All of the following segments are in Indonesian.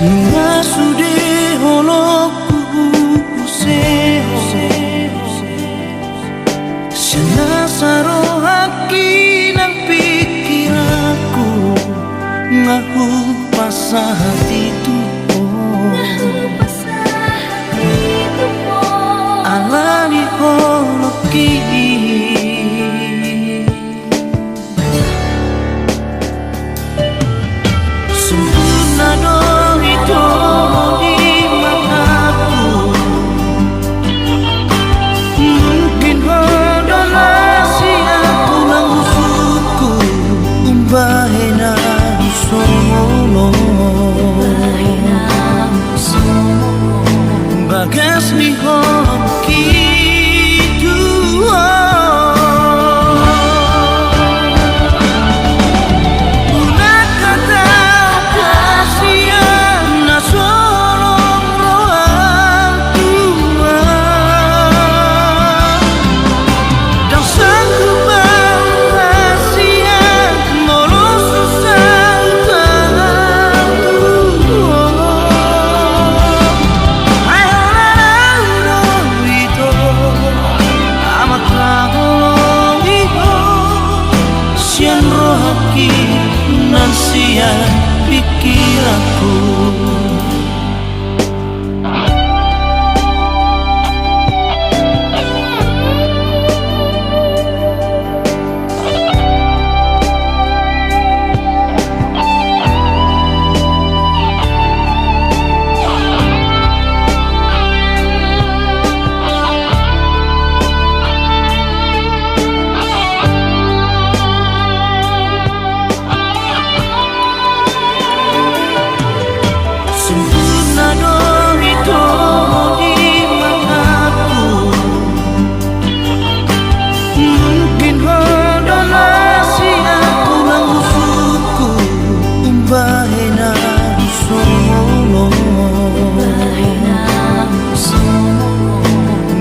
Nunga sude holoku seho Sana saro haki nang pikiranku Ngahu pasah hatiku Alani holoki Bagas ni hoki dua Una kata kasihan na sorong roang tua Dan sanggup berhasian Molo susah haki nan siang pikiranku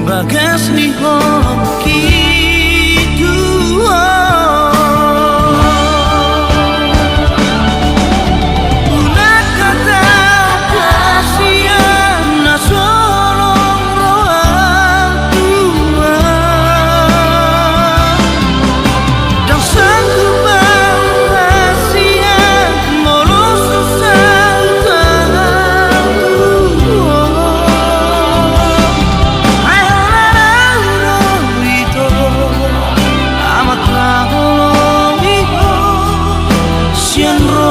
Bagas ni hoki dua Una kata kasihan na sorong roang tua Dan sanggup berhasian Molo susah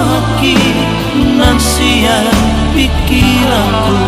haki nan siang pikiranku